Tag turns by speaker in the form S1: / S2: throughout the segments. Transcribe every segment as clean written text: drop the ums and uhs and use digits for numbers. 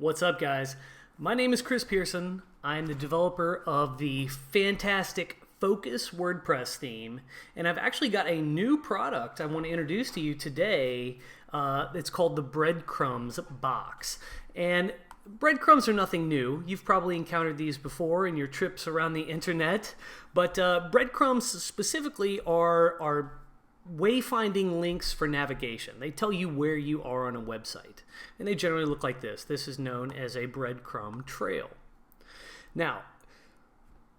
S1: What's up, guys? My name is Chris Pearson. I'm the developer of the fantastic Focus WordPress theme, and I've actually got a new product I want to introduce to you today. It's called the Breadcrumbs Box. And breadcrumbs are nothing new. You've probably encountered these before in your trips around the internet, but breadcrumbs specifically are wayfinding links for navigation. They tell you where you are on a website, and they generally look like this. This is known as a breadcrumb trail. Now,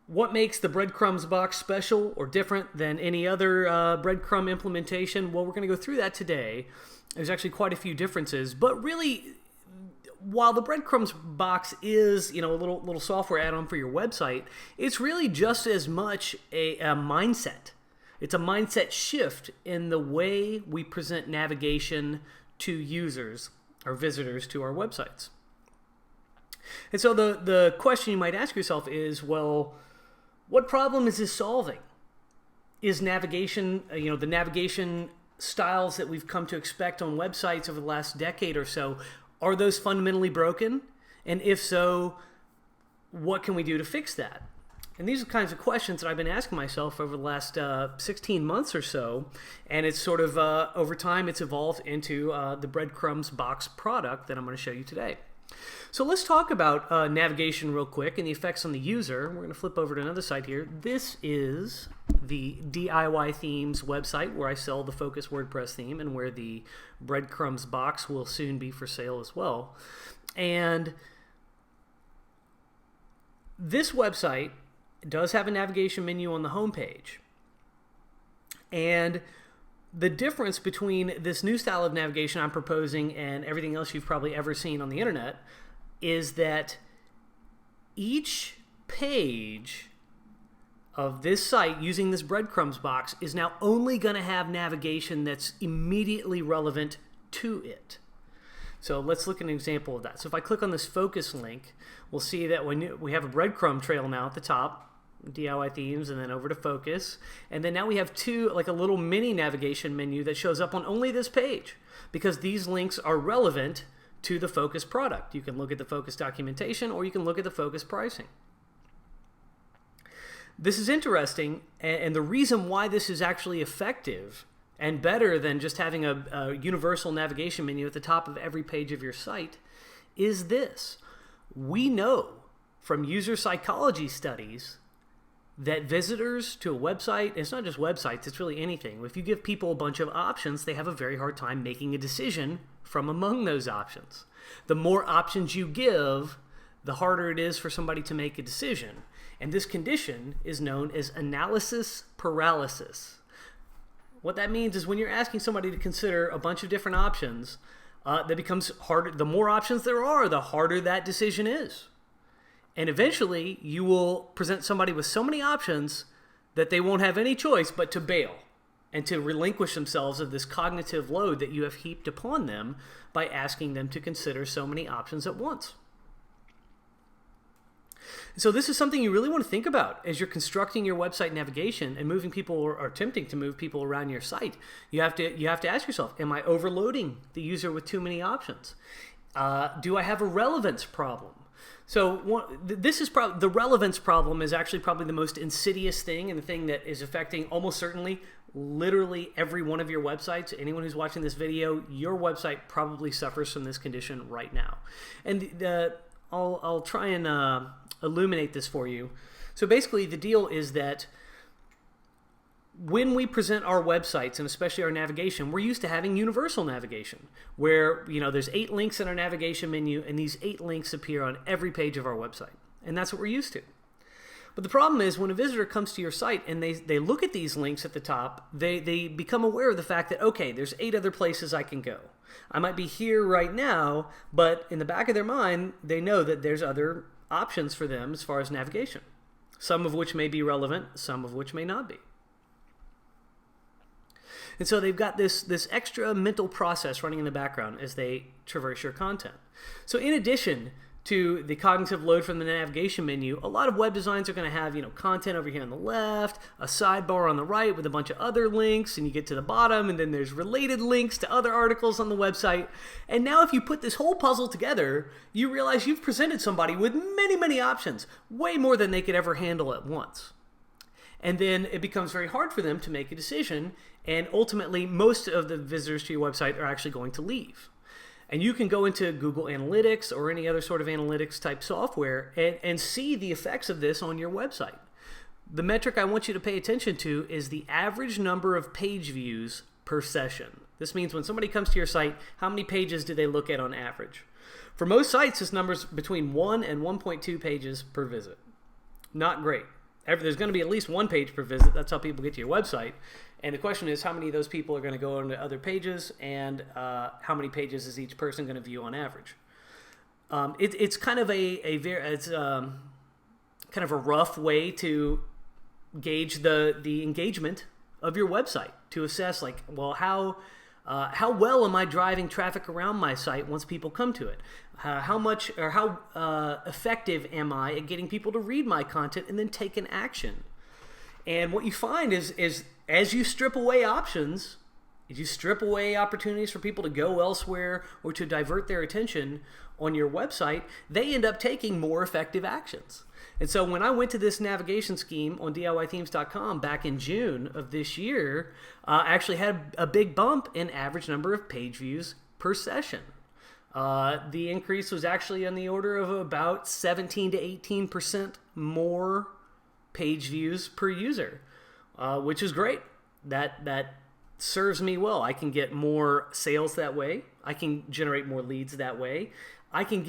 S1: what makes the Breadcrumbs box special or different than any other breadcrumb implementation? Well, we're going to go through that today. There's actually quite a few differences, but really, while the Breadcrumbs box is, a little software add-on for your website, it's really just as much a mindset. It's a mindset shift in the way we present navigation to users or visitors to our websites. And so the question you might ask yourself is, well, what problem is this solving? Is navigation, the navigation styles that we've come to expect on websites over the last decade or so, are those fundamentally broken? And if so, what can we do to fix that? And these are the kinds of questions that I've been asking myself over the last 16 months or so, and it's sort of, over time, it's evolved into the Breadcrumbs box product that I'm going to show you today. So let's talk about navigation real quick and the effects on the user. We're going to flip over to another site here. This is the DIY Themes website where I sell the Focus WordPress theme and where the Breadcrumbs box will soon be for sale as well. And this website does have a navigation menu on the home page. And the difference between this new style of navigation I'm proposing and everything else you've probably ever seen on the internet is that each page of this site using this Breadcrumbs box is now only going to have navigation that's immediately relevant to it. So let's look at an example of that. So if I click on this focus link, we'll see that when we have a breadcrumb trail now at the top, DIY themes, and then over to focus, and then now we have a little mini navigation menu that shows up on only this page because these links are relevant to the focus product. You can look at the focus documentation or you can look at the focus pricing. This is interesting, and the reason why this is actually effective and better than just having a universal navigation menu at the top of every page of your site is this. We know from user psychology studies that visitors to a website, it's not just websites, it's really anything. If you give people a bunch of options, they have a very hard time making a decision from among those options. The more options you give, the harder it is for somebody to make a decision. And this condition is known as analysis paralysis. What that means is when you're asking somebody to consider a bunch of different options, that becomes harder. The more options there are, the harder that decision is. And eventually, you will present somebody with so many options that they won't have any choice but to bail and to relinquish themselves of this cognitive load that you have heaped upon them by asking them to consider so many options at once. So this is something you really want to think about as you're constructing your website navigation and moving people or attempting to move people around your site. You have to ask yourself, am I overloading the user with too many options? Do I have a relevance problem? So this is the relevance problem is actually probably the most insidious thing and the thing that is affecting almost certainly literally every one of your websites. Anyone who's watching this video, your website probably suffers from this condition right now. And I'll try and illuminate this for you. So basically the deal is that when we present our websites, and especially our navigation, we're used to having universal navigation, where there's 8 links in our navigation menu, and these 8 links appear on every page of our website. And that's what we're used to. But the problem is when a visitor comes to your site and they look at these links at the top, they become aware of the fact that, okay, there's 8 other places I can go. I might be here right now, but in the back of their mind, they know that there's other options for them as far as navigation, some of which may be relevant, some of which may not be. And so they've got this extra mental process running in the background as they traverse your content. So in addition to the cognitive load from the navigation menu, a lot of web designs are going to have, content over here on the left, a sidebar on the right with a bunch of other links, and you get to the bottom, and then there's related links to other articles on the website. And now if you put this whole puzzle together, you realize you've presented somebody with many, many options, way more than they could ever handle at once. And then it becomes very hard for them to make a decision, and ultimately most of the visitors to your website are actually going to leave. And you can go into Google Analytics or any other sort of analytics type software and see the effects of this on your website. The metric I want you to pay attention to is the average number of page views per session. This means when somebody comes to your site, how many pages do they look at on average? For most sites, this number's between 1 and 1.2 pages per visit. Not great. There's going to be at least one page per visit. That's how people get to your website. And the question is, how many of those people are going to go into other pages, and how many pages is each person going to view on average? It's kind of kind of a rough way to gauge the engagement of your website, to assess how well am I driving traffic around my site once people come to it? How effective am I at getting people to read my content and then take an action? And what you find is as you strip away options, as you strip away opportunities for people to go elsewhere or to divert their attention on your website, they end up taking more effective actions. And so when I went to this navigation scheme on DIYthemes.com back in June of this year, I actually had a big bump in average number of page views per session. The increase was actually on the order of about 17 to 18% more page views per user, which is great. That serves me well. I can get more sales that way. I can generate more leads that way. I can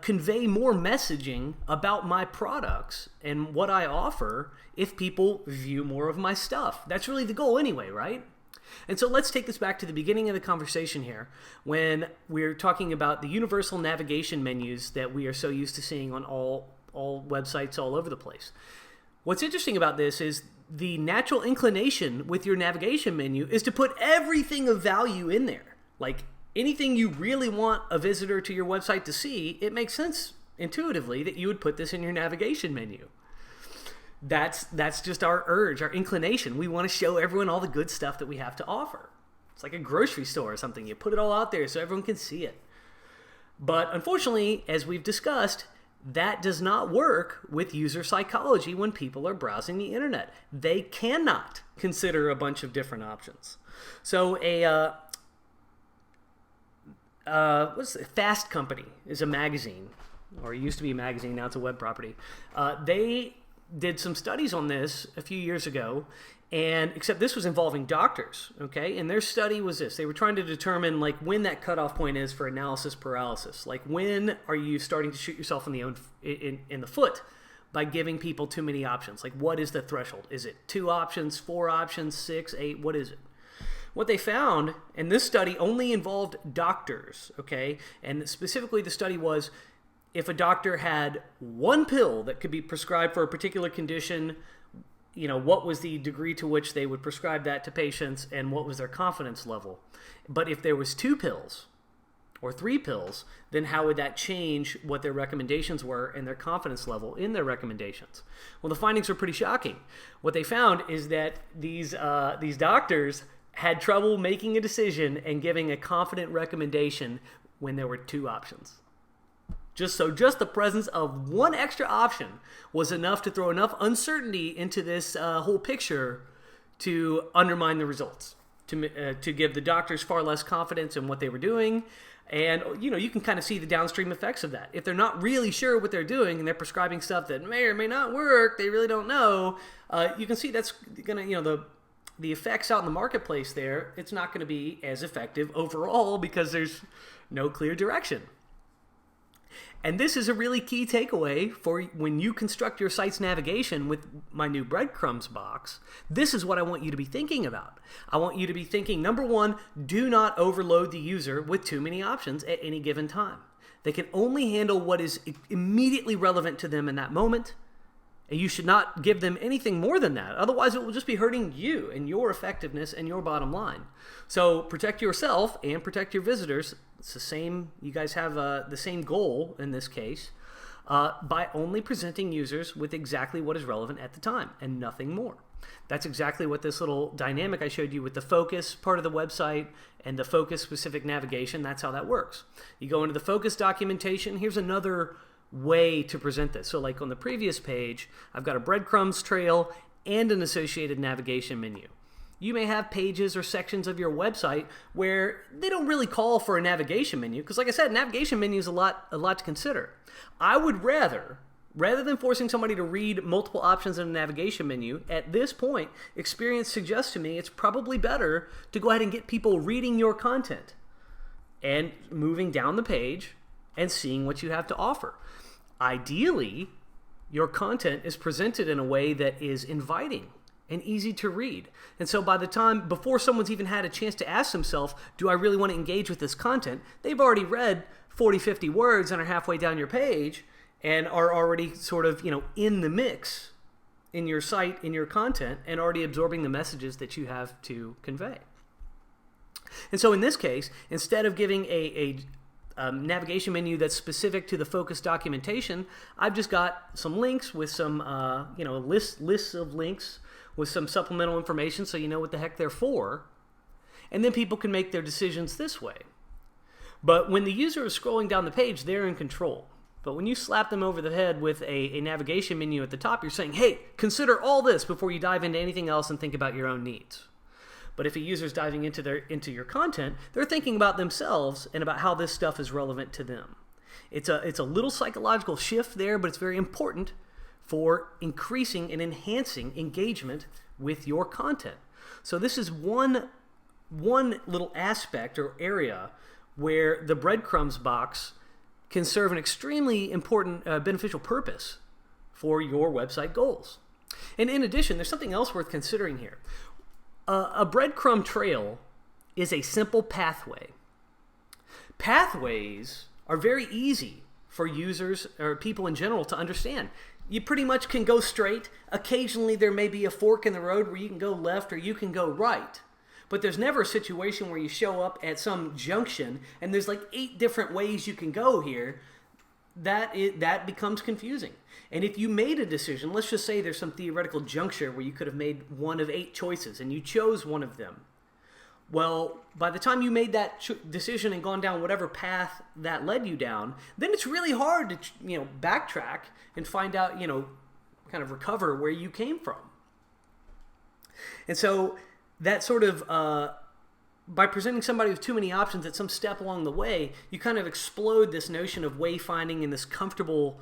S1: convey more messaging about my products and what I offer if people view more of my stuff. That's really the goal anyway, right? And so let's take this back to the beginning of the conversation here, when we're talking about the universal navigation menus that we are so used to seeing on all websites all over the place. What's interesting about this is the natural inclination with your navigation menu is to put everything of value in there. Like anything you really want a visitor to your website to see, it makes sense intuitively that you would put this in your navigation menu. That's just our urge, our inclination. We want to show everyone all the good stuff that we have to offer. It's like a grocery store or something. You put it all out there so everyone can see it. But unfortunately, as we've discussed, that does not work with user psychology when people are browsing the internet. They cannot consider a bunch of different options. So Fast Company is a magazine, or it used to be a magazine, now it's a web property. They did some studies on this a few years ago, and except this was involving doctors, okay? And their study was this. They were trying to determine when that cutoff point is for analysis paralysis. When are you starting to shoot yourself in the foot by giving people too many options? What is the threshold? Is it 2 options, 4 options, 6, 8? What is it? What they found, and this study only involved doctors, okay? And specifically the study was, if a doctor had one pill that could be prescribed for a particular condition, what was the degree to which they would prescribe that to patients and what was their confidence level? But if there was 2 pills or 3 pills, then how would that change what their recommendations were and their confidence level in their recommendations? Well, the findings were pretty shocking. What they found is that these doctors had trouble making a decision and giving a confident recommendation when there were 2 options. Just the presence of one extra option was enough to throw enough uncertainty into this whole picture to undermine the results, to give the doctors far less confidence in what they were doing. And, you can kind of see the downstream effects of that. If they're not really sure what they're doing and they're prescribing stuff that may or may not work, they really don't know, you can see that's going to, the effects out in the marketplace there, it's not going to be as effective overall because there's no clear direction. And this is a really key takeaway for when you construct your site's navigation with my new Breadcrumbs box. This is what I want you to be thinking about. I want you to be thinking, number 1, do not overload the user with too many options at any given time. They can only handle what is immediately relevant to them in that moment, And you should not give them anything more than that. Otherwise, it will just be hurting you and your effectiveness and your bottom line. So protect yourself and protect your visitors. It's the same. You guys have the same goal in this case by only presenting users with exactly what is relevant at the time and nothing more. That's exactly what this little dynamic I showed you with the focus part of the website and the focus specific navigation, that's how that works. You go into the focus documentation. Here's another way to present this. So like on the previous page, I've got a breadcrumbs trail and an associated navigation menu. You may have pages or sections of your website where they don't really call for a navigation menu because, like I said, navigation menu is a lot to consider. I would rather than forcing somebody to read multiple options in a navigation menu, at this point, experience suggests to me it's probably better to go ahead and get people reading your content and moving down the page and seeing what you have to offer. Ideally, your content is presented in a way that is inviting and easy to read. And so by the time, before someone's even had a chance to ask themselves, do I really want to engage with this content? They've already read 40, 50 words and are halfway down your page and are already sort of, in the mix in your site, in your content, and already absorbing the messages that you have to convey. And so in this case, instead of giving a navigation menu that's specific to the focus documentation, I've just got some links with some, lists of links with some supplemental information so you know what the heck they're for. And then people can make their decisions this way. But when the user is scrolling down the page, they're in control. But when you slap them over the head with a navigation menu at the top, you're saying, hey, consider all this before you dive into anything else and think about your own needs. But if a user's diving into your content, they're thinking about themselves and about how this stuff is relevant to them. It's a little psychological shift there, but it's very important for increasing and enhancing engagement with your content. So this is one little aspect or area where the Breadcrumbs Box can serve an extremely important beneficial purpose for your website goals. And in addition, there's something else worth considering here. A breadcrumb trail is a simple pathway. Pathways are very easy for users or people in general to understand. You pretty much can go straight. Occasionally there may be a fork in the road where you can go left or you can go right. But there's never a situation where you show up at some junction and there's like 8 different ways you can go here. That becomes confusing. And if you made a decision, let's just say there's some theoretical juncture where you could have made one of 8 choices and you chose one of them. Well, by the time you made that decision and gone down whatever path that led you down, then it's really hard to backtrack and find out, kind of recover where you came from. And so that sort of, by presenting somebody with too many options at some step along the way, you kind of explode this notion of wayfinding and this comfortable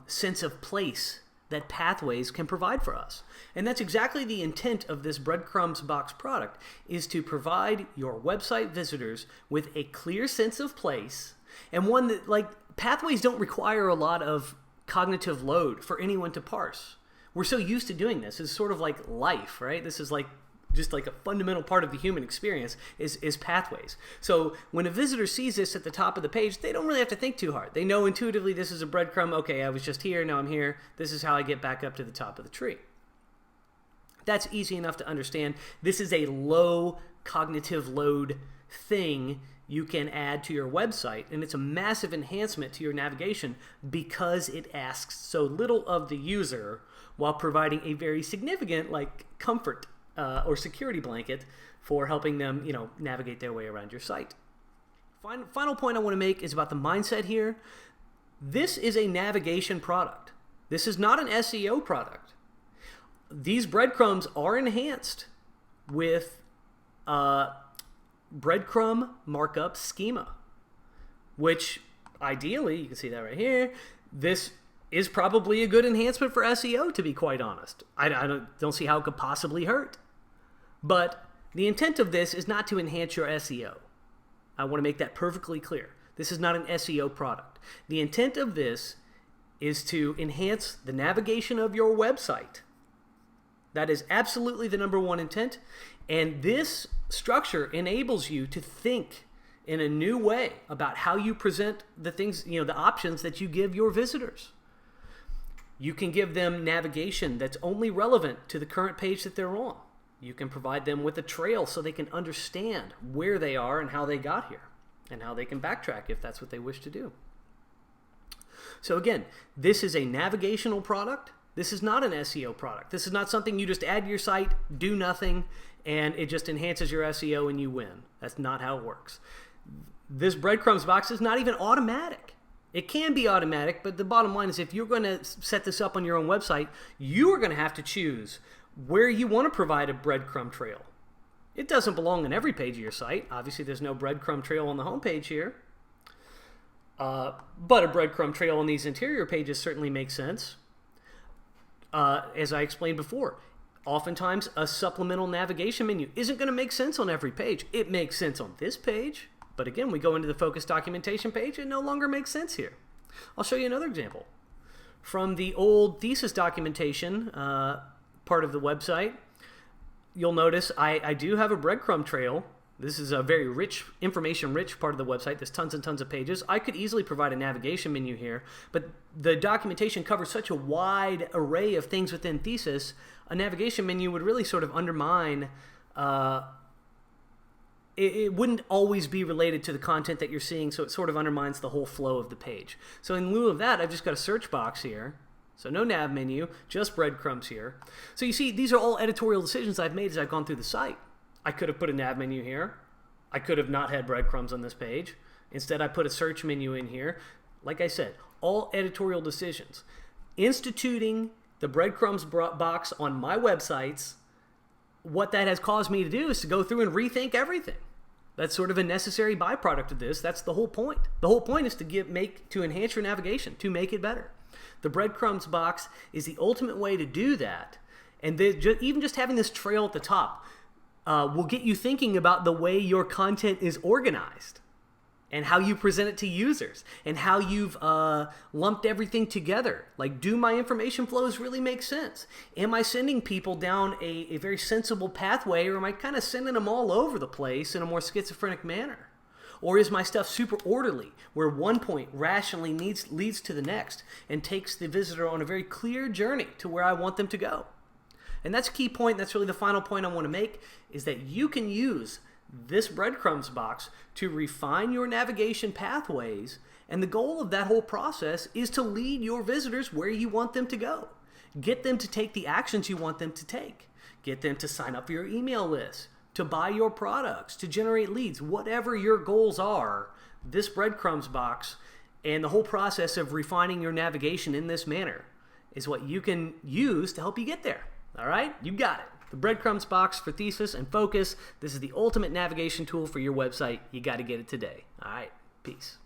S1: sense of place that pathways can provide for us. And that's exactly the intent of this Breadcrumbs Box product, is to provide your website visitors with a clear sense of place, and one that, pathways don't require a lot of cognitive load for anyone to parse. We're so used to doing this. It's sort of like life, right? This is just like a fundamental part of the human experience is pathways. So when a visitor sees this at the top of the page, they don't really have to think too hard. They know intuitively this is a breadcrumb. Okay, I was just here, now I'm here. This is how I get back up to the top of the tree. That's easy enough to understand. This is a low cognitive load thing you can add to your website, and it's a massive enhancement to your navigation because it asks so little of the user while providing a very significant comfort or security blanket for helping them, navigate their way around your site. Final point I want to make is about the mindset here. This is a navigation product. This is not an SEO product. These breadcrumbs are enhanced with breadcrumb markup schema, which ideally, you can see that right here, this is probably a good enhancement for SEO, to be quite honest. I don't see how it could possibly hurt. But the intent of this is not to enhance your SEO. I want to make that perfectly clear. This is not an SEO product. The intent of this is to enhance the navigation of your website. That is absolutely the number one intent. And this structure enables you to think in a new way about how you present the things, the options that you give your visitors. You can give them navigation that's only relevant to the current page that they're on. You can provide them with a trail so they can understand where they are and how they got here, and how they can backtrack if that's what they wish to do. So again, this is a navigational product. This is not an SEO product. This is not something you just add to your site, do nothing, and it just enhances your SEO and you win. That's not how it works. This breadcrumbs box is not even automatic. It can be automatic, but the bottom line is if you're going to set this up on your own website, you are going to have to choose where you want to provide a breadcrumb trail. It doesn't belong on every page of your site. Obviously, there's no breadcrumb trail on the home page here. But a breadcrumb trail on these interior pages certainly makes sense. As I explained before, oftentimes a supplemental navigation menu isn't going to make sense on every page. It makes sense on this page, but again, we go into the focus documentation page, it no longer makes sense here. I'll show you another example. From the old thesis documentation part of the website, you'll notice I do have a breadcrumb trail. This is a very rich, information-rich part of the website. There's tons and tons of pages. I could easily provide a navigation menu here, but the documentation covers such a wide array of things within thesis, a navigation menu would really sort of undermine, it wouldn't always be related to the content that you're seeing, so it sort of undermines the whole flow of the page. So in lieu of that, I've just got a search box here. So no nav menu, just breadcrumbs here. So you see, these are all editorial decisions I've made as I've gone through the site. I could have put a nav menu here. I could have not had breadcrumbs on this page. Instead, I put a search menu in here. Like I said, all editorial decisions. Instituting the breadcrumbs box on my websites, what that has caused me to do is to go through and rethink everything. That's sort of a necessary byproduct of this. That's the whole point. The whole point is to enhance your navigation, to make it better. The breadcrumbs box is the ultimate way to do that. And even just having this trail at the top will get you thinking about the way your content is organized and how you present it to users and how you've lumped everything together. Like, do my information flows really make sense? Am I sending people down a very sensible pathway, or am I kind of sending them all over the place in a more schizophrenic manner? Or is my stuff super orderly, where one point rationally leads to the next and takes the visitor on a very clear journey to where I want them to go? And that's a key point. That's really the final point I want to make, is that you can use this breadcrumbs box to refine your navigation pathways. And the goal of that whole process is to lead your visitors where you want them to go. Get them to take the actions you want them to take. Get them to sign up for your email list, to buy your products, to generate leads. Whatever your goals are, this breadcrumbs box and the whole process of refining your navigation in this manner is what you can use to help you get there. All right, you got it. The breadcrumbs box for thesis and focus. This is the ultimate navigation tool for your website. You got to get it today. All right, peace.